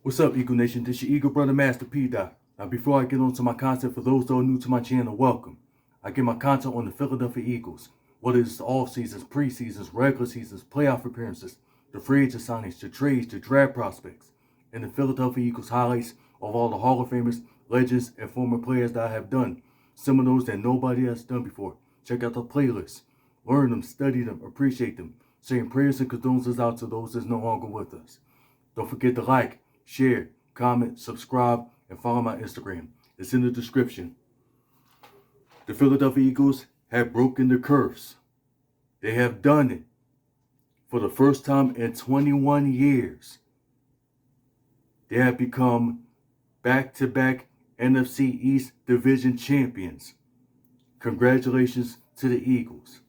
What's up, Eagle Nation? This your Eagle Brother Master P. Dot. Now, before I get on to my content, for those that are new to my channel, welcome. I get my content on the Philadelphia Eagles, whether it's the off seasons, preseasons, regular seasons, playoff appearances, the free agent signings, the trades, the draft prospects, and the Philadelphia Eagles highlights of all the Hall of Famers, legends, and former players that I have done. Some of those that nobody has done before. Check out the playlist. Learn them, study them, appreciate them. Saying prayers and condolences out to those that's no longer with us. Don't forget to like, share, comment, subscribe, and follow my Instagram. It's in the description. The Philadelphia Eagles have broken the curse. They have done it for the first time in 21 years. They have become back-to-back NFC East Division champions. Congratulations to the Eagles.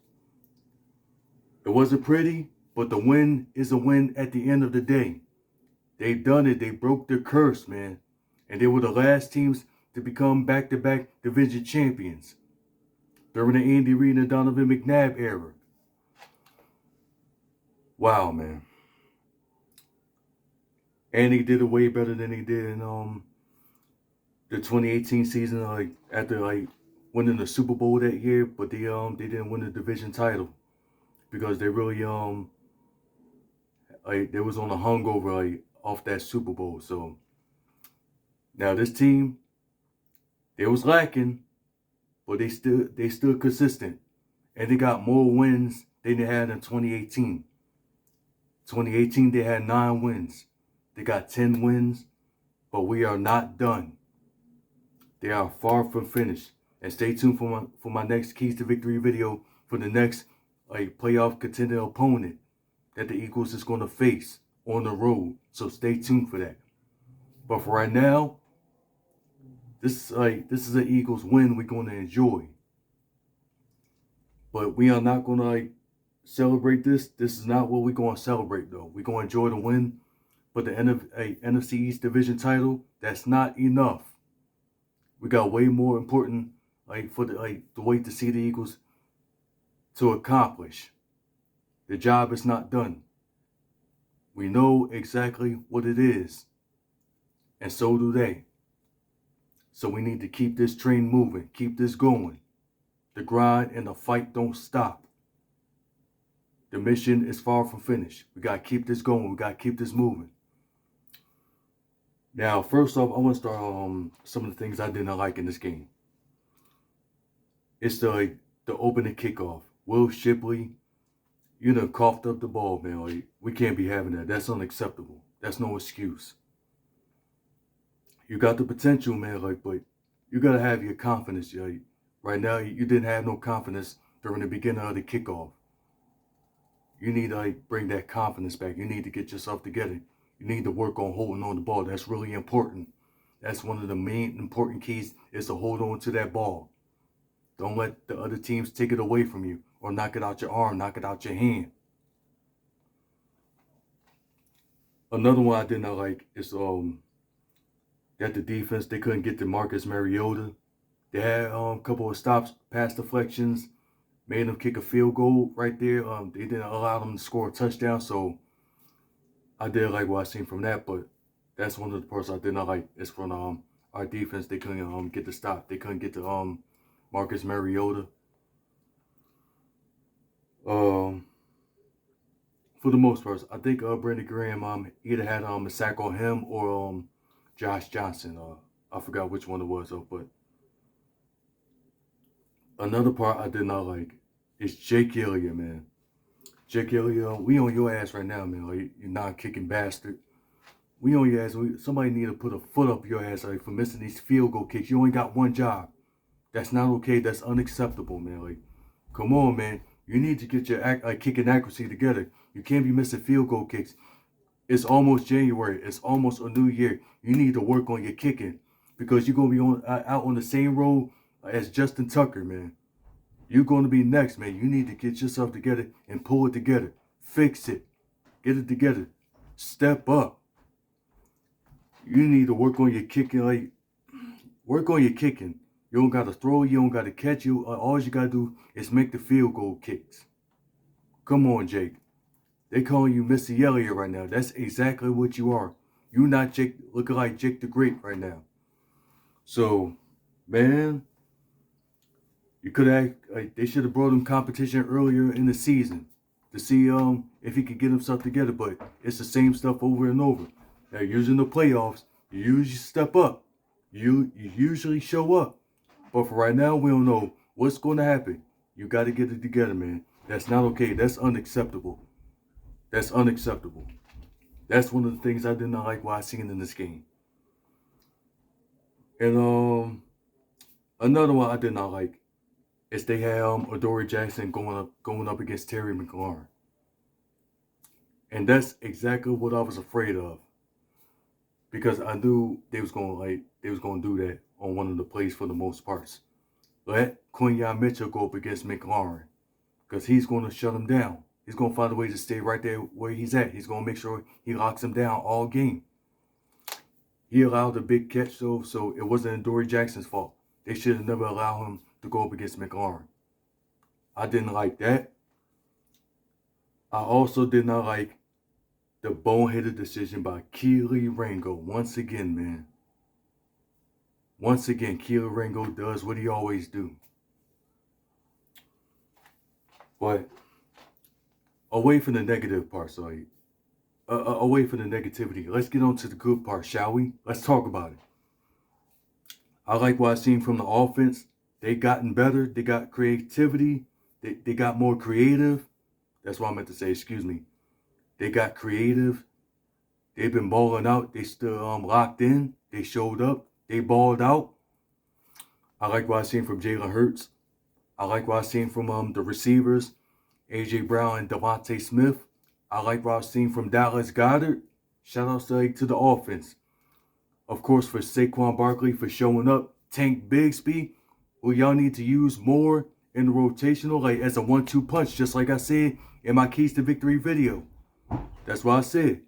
It wasn't pretty, but the win is a win at the end of the day. They done it. They broke the curse, man. And they were the last teams to become back-to-back division champions during the Andy Reid and Donovan McNabb era. Wow, man. And he did it way better than he did in the 2018 season, after winning the Super Bowl that year, but they didn't win the division title because they really they was on a hungover off that Super Bowl. So now this team, they was lacking, but they still consistent, and they got more wins than they had in 2018. 2018 they had 9 wins. They got 10 wins, but we are not done. They are far from finished. And stay tuned for my next Keys to Victory video for the next playoff contender opponent that the Eagles is going to face on the road. So stay tuned for that. But for right now, this is an Eagles win we're going to enjoy. But we are not going to celebrate this. This is not what we're going to celebrate, though. We're going to enjoy the win. But the NFC East Division title, that's not enough. We got way more important for the wait to see the Eagles to accomplish. The job is not done. We know exactly what it is, and so do they. So we need to keep this train moving, keep this going. The grind and the fight don't stop. The mission is far from finished. We got to keep this going. We got to keep this moving. Now, first off, I want to start some of the things I didn't like in this game. It's the opening kickoff. Will Shipley, you done coughed up the ball, man. We can't be having that. That's unacceptable. That's no excuse. You got the potential, man, but you got to have your confidence. Right now, you didn't have no confidence during the beginning of the kickoff. You need to bring that confidence back. You need to get yourself together. You need to work on holding on the ball. That's really important. That's one of the main important keys, is to hold on to that ball. Don't let the other teams take it away from you or knock it out your arm, knock it out your hand. Another one I did not like is that the defense, they couldn't get to Marcus Mariota. They had a couple of stops, pass deflections, made them kick a field goal right there. They didn't allow them to score a touchdown, so I did like what I seen from that, but that's one of the parts I did not like. Is from our defense. They couldn't get the stop. They couldn't get to Marcus Mariota. For the most part, I think Brandon Graham either had a sack on him or Josh Johnson. I forgot which one it was, but another part I did not like is Jake Elliott, man. Jake Elliott, we on your ass right now, man. You non-kicking bastard. We on your ass. Somebody need to put a foot up your ass for missing these field goal kicks. You only got one job. That's not okay. That's unacceptable, man. Come on, man. You need to get your kicking accuracy together. You can't be missing field goal kicks. It's almost January. It's almost a new year. You need to work on your kicking because you're gonna be out on the same road as Justin Tucker, man. You're going to be next, man. You need to get yourself together and pull it together. Fix it. Get it together. Step up. You need to work on your kicking. Work on your kicking. You don't got to throw. You don't got to catch. All you got to do is make the field goal kicks. Come on, Jake. They calling you Missy Elliott right now. That's exactly what you are. You not Jake, looking like Jake the Great right now. So, man, you could have, like, they should have brought him competition earlier in the season to see if he could get himself together. But it's the same stuff over and over. Now, usually in the playoffs, you usually step up. You usually show up. But for right now, we don't know what's going to happen. You got to get it together, man. That's not okay. That's unacceptable. That's unacceptable. That's one of the things I did not like what I seen in this game. And another one I did not like is they had Adoree Jackson going up against Terry McLaurin. And that's exactly what I was afraid of. Because I knew they was gonna do that on one of the plays for the most parts. Let Quinyon Mitchell go up against McLaurin. Because he's gonna shut him down. He's gonna find a way to stay right there where he's at. He's gonna make sure he locks him down all game. He allowed a big catch though, so it wasn't Adoree Jackson's fault. They should have never allowed him to go up against McLaurin. I didn't like that. I also did not like the boneheaded decision by Keely Ringo. Once again, man. Once again, Keely Ringo does what he always do. But away from the negative parts, away from the negativity, let's get on to the good part, shall we? Let's talk about it. I like what I've seen from the offense. They gotten better. They got creativity. They got more creative. That's what I meant to say, excuse me. They got creative. They've been balling out. They still locked in. They showed up. They balled out. I like what I've seen from Jalen Hurts. I like what I've seen from the receivers, A.J. Brown and Devontae Smith. I like what I've seen from Dallas Goedert. Shout out to the offense. Of course, for Saquon Barkley for showing up. Tank Bigsby, who y'all need to use more in the rotational, like as a 1-2 punch, just like I said in my Keys to Victory video. That's what I said.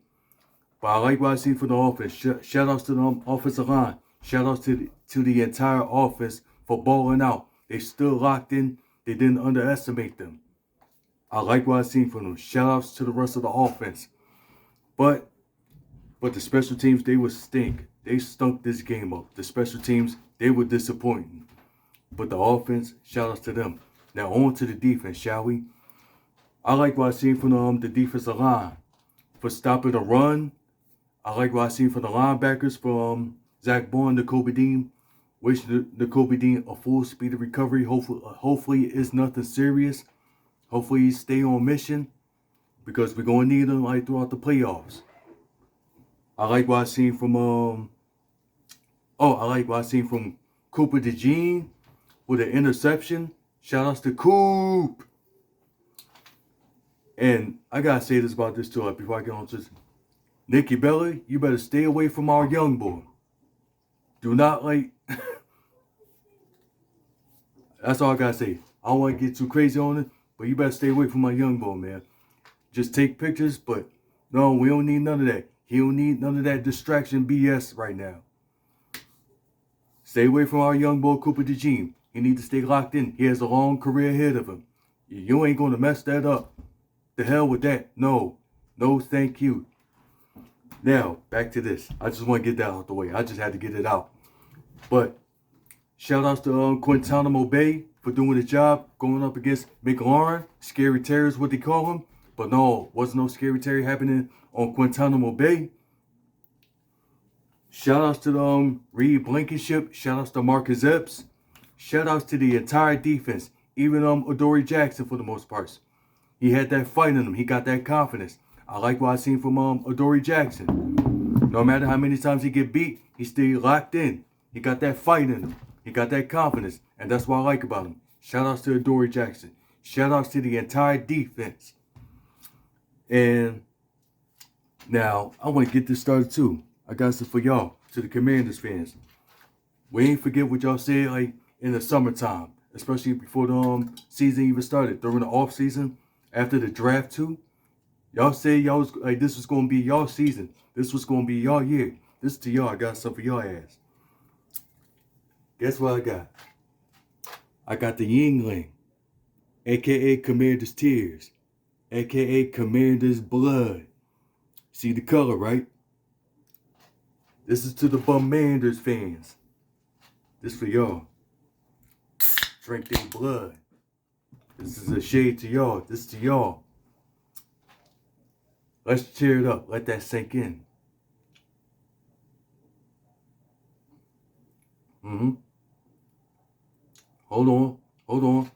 But I like what I see from the offense. Shout outs to the offensive line. Shout outs to the entire offense for balling out. They still locked in. They didn't underestimate them. I like what I seen from them. Shout outs to the rest of the offense. But the special teams, they would stink. They stunk this game up. The special teams, they were disappointing. But the offense, shout outs to them. Now on to the defense, shall we? I like what I seen from the defensive line for stopping the run. I like what I seen from the linebackers from Zach Bourne, Nakobe Dean. Wish Nakobe Dean a full speed of recovery. Hopefully it's nothing serious. Hopefully he stay on mission because we're gonna need him like throughout the playoffs. I like what I seen from Cooper DeJean with an interception. Shout outs to Coop. And I gotta say this about this too, before I get on to this. Nikki Bella, you better stay away from our young boy. Do not that's all I gotta say. I don't want to get too crazy on it, but you better stay away from my young boy, man. Just take pictures, but no, we don't need none of that. He don't need none of that distraction BS right now. Stay away from our young boy, Cooper DeJean. He needs to stay locked in. He has a long career ahead of him. You ain't gonna mess that up. The hell with that. No, thank you. Now, back to this. I just want to get that out the way. I just had to get it out. But shout outs to Guantanamo Bay for doing his job, going up against McLaurin. Scary Terry is what they call him. But no, wasn't no Scary Terry happening on Guantanamo Bay. Shout outs to the Reed Blankenship. Shout outs to Marcus Epps. Shout outs to the entire defense. Even Adoree Jackson for the most part. He had that fight in him. He got that confidence. I like what I seen from Adoree Jackson. No matter how many times he get beat, he still locked in. He got that fight in him. He got that confidence. And that's what I like about him. Shout outs to Adoree Jackson. Shout outs to the entire defense. And now I want to get this started too. I got some for y'all, to the Commanders fans. We ain't forget what y'all said like in the summertime, especially before the season even started, during the off season, after the draft too. Y'all said y'all was like this was gonna be y'all season. This was gonna be y'all year. This is to y'all. I got something for y'all ass. Guess what I got? I got the Yingling, aka Commander's Tears, aka Commander's Blood. See the color, right? This is to the Commanders fans. This for y'all. Drink their blood. This is a shade to y'all. This to y'all. Let's cheer it up. Let that sink in. Hold on. Hold on.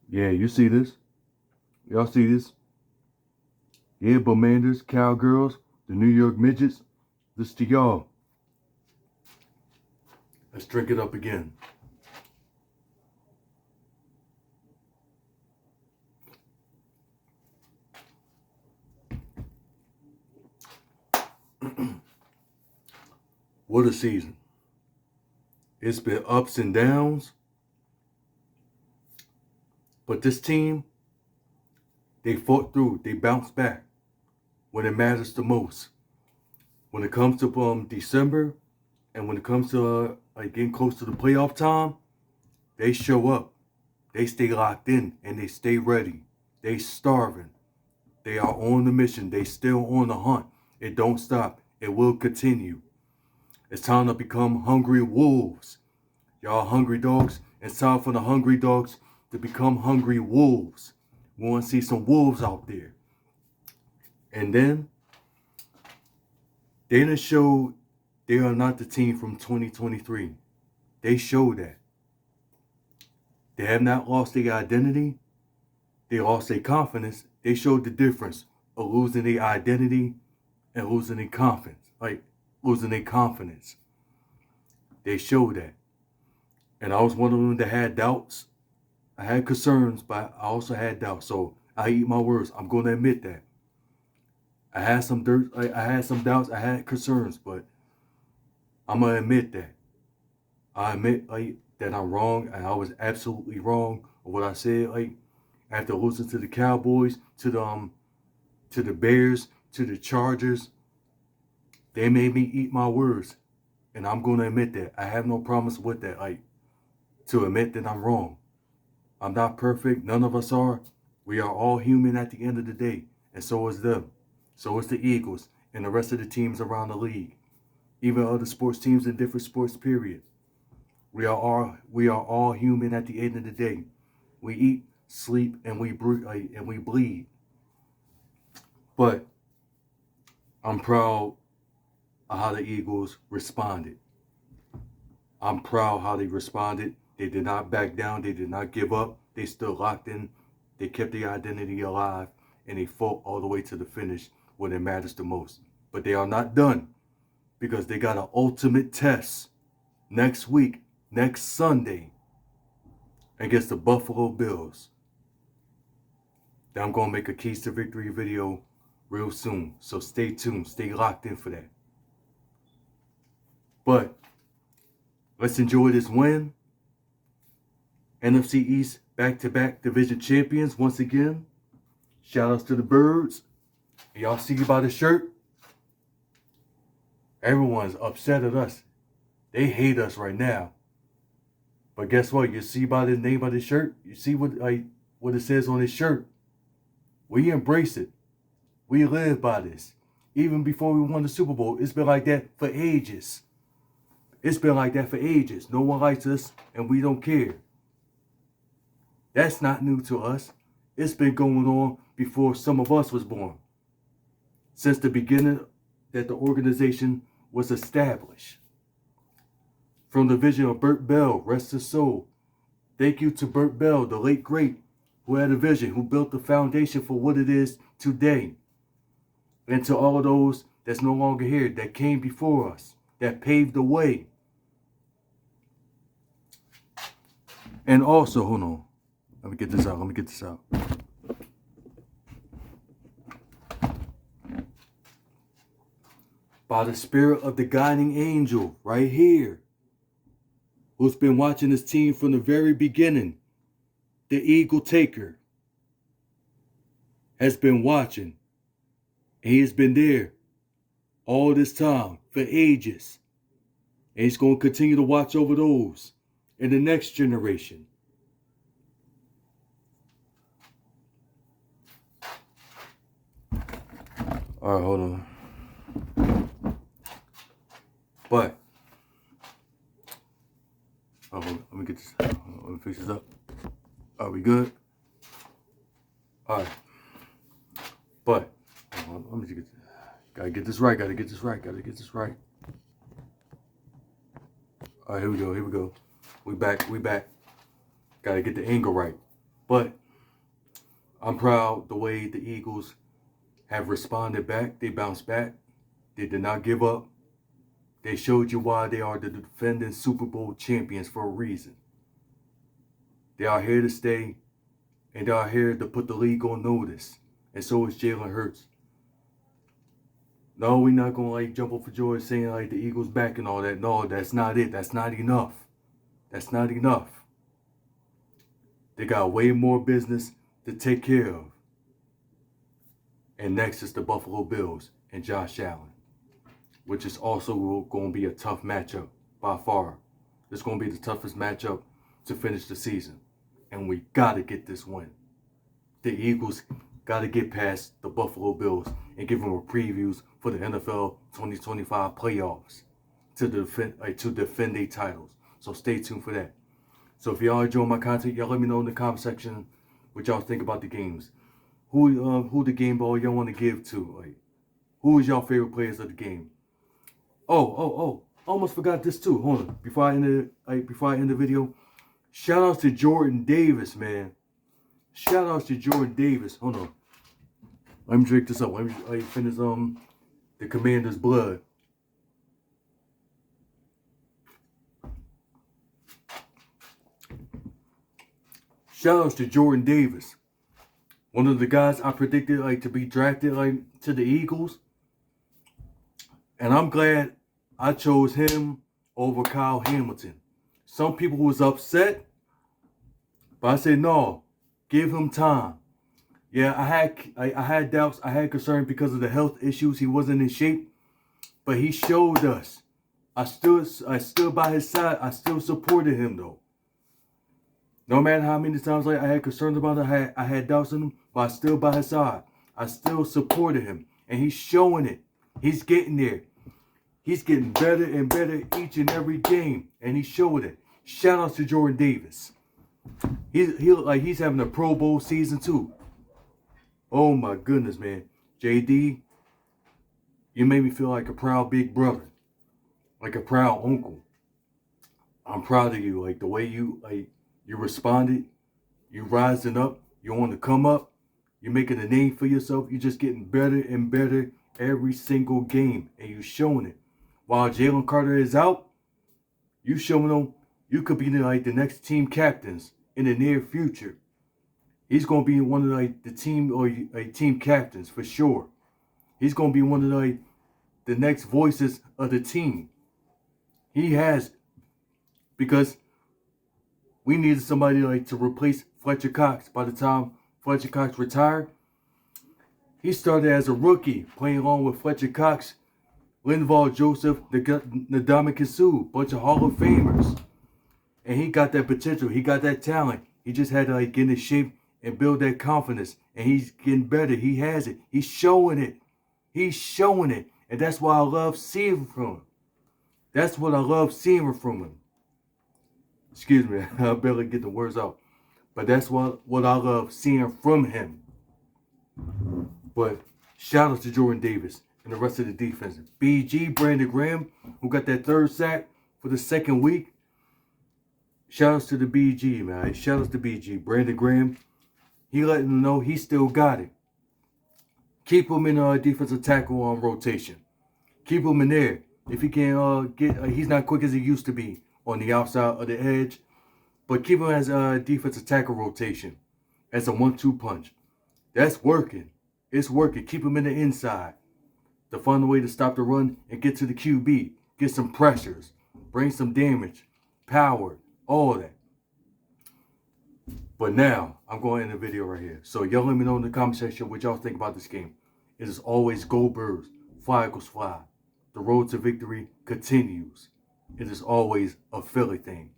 Yeah, you see this? Y'all see this? Yeah, Commanders, Cowgirls, the New York Midgets. This to y'all. Let's drink it up again. What a season. It's been ups and downs. But this team, they fought through. They bounced back when it matters the most. When it comes to December and when it comes to getting close to the playoff time, they show up. They stay locked in and they stay ready. They starving. They are on the mission. They still on the hunt. It don't stop. It will continue. It's time to become hungry wolves. Y'all hungry dogs. It's time for the hungry dogs to become hungry wolves. We want to see some wolves out there. And then they done showed they are not the team from 2023. They showed that. They have not lost their identity. They lost their confidence. They showed the difference of losing their identity and losing their confidence. Losing their confidence. They showed that. And I was one of them that had doubts. I had concerns, but I also had doubts. So I eat my words. I'm going to admit that. I had some doubts. I had concerns, but I'm going to admit that. I admit that I'm wrong, and I was absolutely wrong of what I said. After losing to the Cowboys, to the Bears, to the Chargers, they made me eat my words, and I'm going to admit that. I have no promise with that. To admit that I'm wrong. I'm not perfect. None of us are. We are all human at the end of the day, and so is them. So is the Eagles and the rest of the teams around the league, even other sports teams in different sports. Period. We are all human at the end of the day. We eat, sleep, and we bleed. But I'm proud of how the Eagles responded. I'm proud how they responded. They did not back down. They did not give up. They still locked in. They kept their identity alive, and they fought all the way to the finish when it matters the most. But they are not done, because they got an ultimate test next week, next Sunday, against the Buffalo Bills. I'm going to make a Keys to Victory video real soon. So stay tuned. Stay locked in for that. But let's enjoy this win. NFC East back-to-back division champions once again. Shout outs to the Birds. Y'all see by the shirt? Everyone's upset at us. They hate us right now. But guess what? You see by the name of the shirt? You see what it says on his shirt? We embrace it. We live by this. Even before we won the Super Bowl, it's been like that for ages. It's been like that for ages. No one likes us, and we don't care. That's not new to us. It's been going on before some of us was born. Since the beginning that the organization was established. From the vision of Burt Bell, rest his soul. Thank you to Burt Bell, the late great, who had a vision, who built the foundation for what it is today. And to all of those that's no longer here, that came before us, that paved the way. And also, hold on. Let me get this out. By the spirit of the guiding angel, right here, who's been watching this team from the very beginning, the Eagle Taker, has been watching. And he has been there all this time, for ages. And he's going to continue to watch over those in the next generation. All right, hold on. But let me get this. Let me fix this up. Are we good? All right. But let me just get. Gotta get this right. Gotta get this right. Gotta get this right. All right, here we go. Here we go. We back. We back. Gotta get the angle right. But I'm proud the way the Eagles have responded back. They bounced back. They did not give up. They showed you why they are the defending Super Bowl champions for a reason. They are here to stay, and they are here to put the league on notice. And so is Jalen Hurts. No, we're not going to like jump up for joy saying like the Eagles back and all that. No, that's not it. That's not enough. That's not enough. They got way more business to take care of. And next is the Buffalo Bills and Josh Allen, which is also going to be a tough matchup by far. It's going to be the toughest matchup to finish the season. And we got to get this win. The Eagles got to get past the Buffalo Bills and give them a previews for the NFL 2025 playoffs to defend their titles. So stay tuned for that. So if y'all enjoy my content, y'all let me know in the comment section what y'all think about the games. Who the game ball y'all want to give to? Like, who is y'all favorite players of the game? Oh! Almost forgot this too. Hold on. Before I end the video, shout outs to Jordan Davis, man. Shout outs to Jordan Davis. Hold on. Let me drink this up. Let me finish the Commander's blood. Shout outs to Jordan Davis. One of the guys I predicted to be drafted to the Eagles. And I'm glad I chose him over Kyle Hamilton. Some people was upset, but I said no, give him time. Yeah, I had doubts, I had concern because of the health issues. He wasn't in shape, but he showed us. I stood by his side. I still supported him though. No matter how many times I had concerns about it, I had doubts in him, but I stood by his side. I still supported him, and he's showing it. He's getting there. He's getting better and better each and every game, and he's showing it. Shout out to Jordan Davis. He look like he's having a Pro Bowl season too. Oh my goodness, man. JD, you made me feel like a proud big brother, like a proud uncle. I'm proud of you, like the way you responded. You rising up. You want to come up. You're making a name for yourself. You're just getting better and better every single game, and you showing it. While Jalen Carter is out, you showing them you could be the next team captains in the near future. He's gonna be one of the team or team captains for sure. He's gonna be one of the next voices of the team. He has, because we needed somebody to replace Fletcher Cox. By the time Fletcher Cox retired, he started as a rookie, playing along with Fletcher Cox, Linval Joseph, Ndamukong Suh, bunch of Hall of Famers. And he got that potential. He got that talent. He just had to get in shape and build that confidence. And he's getting better. He has it. He's showing it. He's showing it. And that's why I love seeing from him. That's what I love seeing from him. Excuse me. I barely get the words out. But that's what I love seeing from him. But shout out to Jordan Davis and the rest of the defense. BG, Brandon Graham, who got that third sack for the second week. Shout outs to the BG, man. Shout outs to BG. Brandon Graham, he letting them know he still got it. Keep him in defensive tackle on rotation. Keep him in there. If he can he's not quick as he used to be on the outside of the edge, but keep him as a defensive tackle rotation, as a 1-2 punch. That's working. It's working. Keep him in the inside to find a way to stop the run and get to the QB. Get some pressures. Bring some damage. Power. All that. But now, I'm going to end the video right here. So y'all let me know in the comment section what y'all think about this game. It is always go Birds. Fly Eagles fly. The road to victory continues. It is always a Philly thing.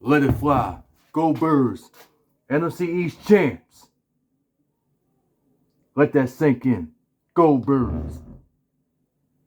Let it fly. Go Birds. NFC East Champs. Let that sink in. Go Birds.